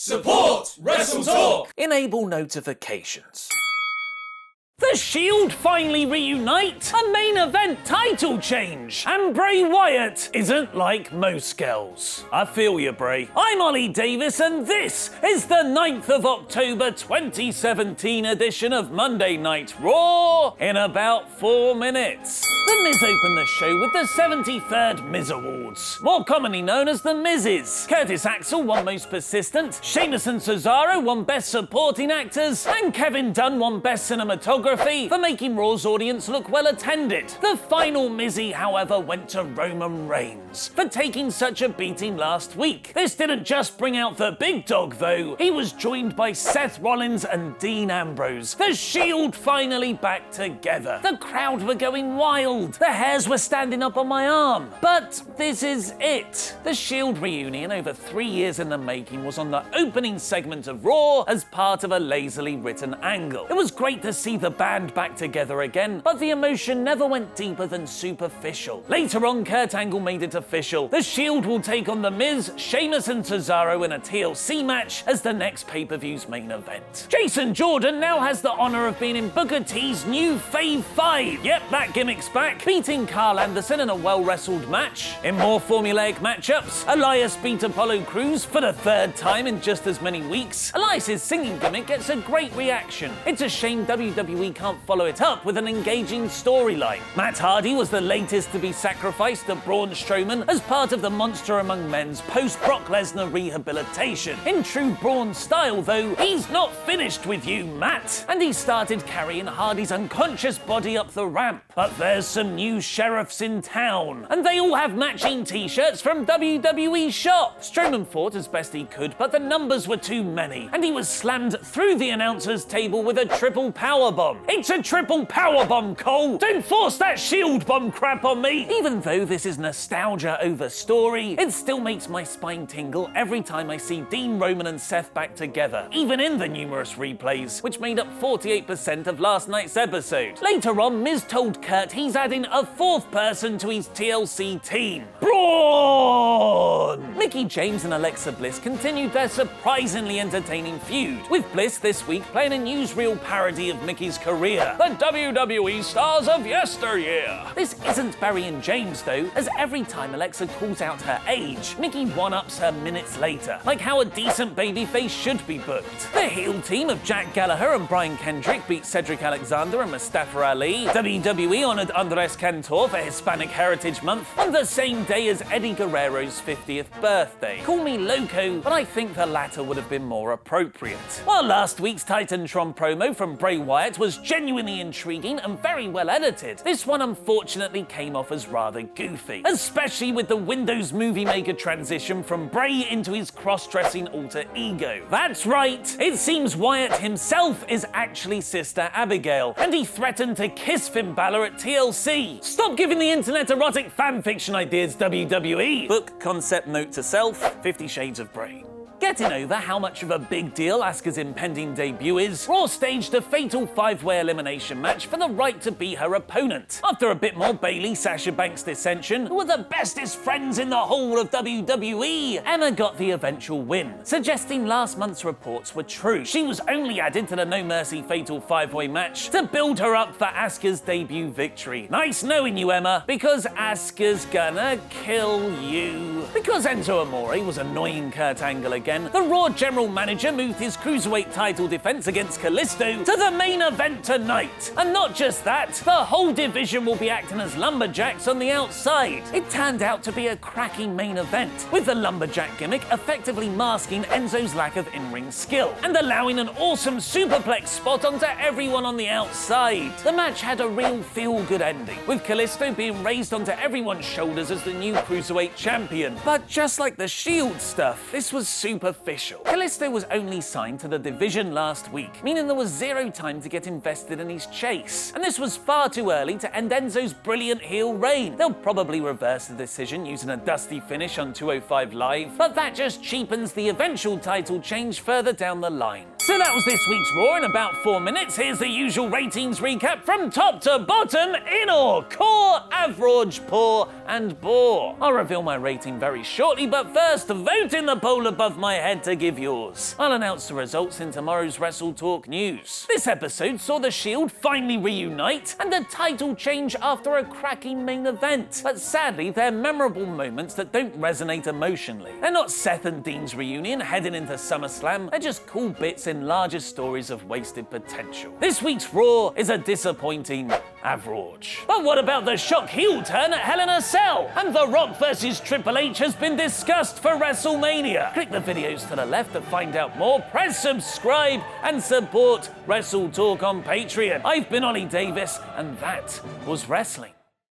Support Wrestle Talk! Enable notifications. The Shield finally reunite, a main event title change, and Bray Wyatt isn't like most girls. I feel you, Bray. I'm Ollie Davis, and this is the 9th of October 2017 edition of Monday Night Raw in about 4 minutes. The Miz opened the show with the 73rd Miz Awards, more commonly known as the Mizes. Curtis Axel won Most Persistent, Sheamus and Cesaro won Best Supporting Actors, and Kevin Dunn won Best Cinematography for making Raw's audience look well attended. The final Mizzy, however, went to Roman Reigns for taking such a beating last week. This didn't just bring out the big dog, though. He was joined by Seth Rollins and Dean Ambrose. The Shield finally back together. The crowd were going wild. The hairs were standing up on my arm. But this is it. The Shield reunion, over 3 years in the making, was on the opening segment of Raw as part of a lazily written angle. It was great to see the band back together again, but the emotion never went deeper than superficial. Later on, Kurt Angle made it official. The Shield will take on The Miz, Sheamus and Cesaro in a TLC match as the next pay-per-view's main event. Jason Jordan now has the honor of being in Booker T's new Fave 5. Yep, that gimmick's back, beating Carl Anderson in a well-wrestled match. In more formulaic matchups, Elias beat Apollo Crews for the 3rd time in just as many weeks. Elias's singing gimmick gets a great reaction. It's a shame WWE can't follow it up with an engaging storyline. Matt Hardy was the latest to be sacrificed to Braun Strowman as part of the Monster Among Men's post-Brock Lesnar rehabilitation. In true Braun style, though, he's not finished with you, Matt, and he started carrying Hardy's unconscious body up the ramp. But there's some new sheriffs in town, and they all have matching t-shirts from WWE Shop. Strowman fought as best he could, but the numbers were too many, and he was slammed through the announcer's table with a triple powerbomb. It's a triple powerbomb, Cole! Don't force that Shield bomb crap on me! Even though this is nostalgia over story, it still makes my spine tingle every time I see Dean, Roman and Seth back together, even in the numerous replays, which made up 48% of last night's episode. Later on, Miz told Kurt he's adding a 4th person to his TLC team. Braun! Mickie James and Alexa Bliss continued their surprisingly entertaining feud, with Bliss this week playing a newsreel parody of Mickey's career, the WWE stars of yesteryear. This isn't Barry and James, though, as every time Alexa calls out her age, Mickie one-ups her minutes later, like how a decent babyface should be booked. The heel team of Jack Gallagher and Brian Kendrick beat Cedric Alexander and Mustafa Ali. WWE honored Andres Cantor for Hispanic Heritage Month on the same day as Eddie Guerrero's 50th birthday. Call me loco, but I think the latter would have been more appropriate. While last week's Titantron promo from Bray Wyatt was genuinely intriguing and very well edited, this one unfortunately came off as rather goofy, especially with the Windows Movie Maker transition from Bray into his cross-dressing alter ego. That's right, it seems Wyatt himself is actually Sister Abigail, and he threatened to kiss Finn Balor at TLC. Stop giving the internet erotic fanfiction ideas, WWE! Book concept note to self, 50 Shades of Bray. Getting over how much of a big deal Asuka's impending debut is, Raw staged a fatal 5-way elimination match for the right to be her opponent. After a bit more Bayley-Sasha Banks dissension, who were the bestest friends in the whole of WWE, Emma got the eventual win, suggesting last month's reports were true. She was only added to the No Mercy fatal 5-way match to build her up for Asuka's debut victory. Nice knowing you, Emma, because Asuka's gonna kill you. Because Enzo Amore was annoying Kurt Angle again, the Raw General Manager moved his Cruiserweight title defense against Kalisto to the main event tonight. And not just that, the whole division will be acting as lumberjacks on the outside. It turned out to be a cracking main event, with the lumberjack gimmick effectively masking Enzo's lack of in-ring skill and allowing an awesome superplex spot onto everyone on the outside. The match had a real feel-good ending, with Kalisto being raised onto everyone's shoulders as the new Cruiserweight champion. But just like the Shield stuff, this was superficial. Kalisto was only signed to the division last week, meaning there was zero time to get invested in his chase. And this was far too early to end Enzo's brilliant heel reign. They'll probably reverse the decision using a dusty finish on 205 Live, but that just cheapens the eventual title change further down the line. So that was this week's Raw in about 4 minutes. Here's the usual ratings recap from top to bottom in order: core, average, poor, and bore. I'll reveal my rating very shortly, but first, vote in the poll above my head to give yours. I'll announce the results in tomorrow's Wrestle Talk news. This episode saw The Shield finally reunite and a title change after a cracking main event. But sadly, they're memorable moments that don't resonate emotionally. They're not Seth and Dean's reunion heading into SummerSlam. They're just cool bits in larger stories of wasted potential. This week's Raw is a disappointing average. But what about the shock heel turn at Hell in a Cell? And The Rock versus Triple H has been discussed for WrestleMania. Click the videos to the left to find out more. Press subscribe and support Wrestle Talk on Patreon. I've been Ollie Davis, and that was wrestling.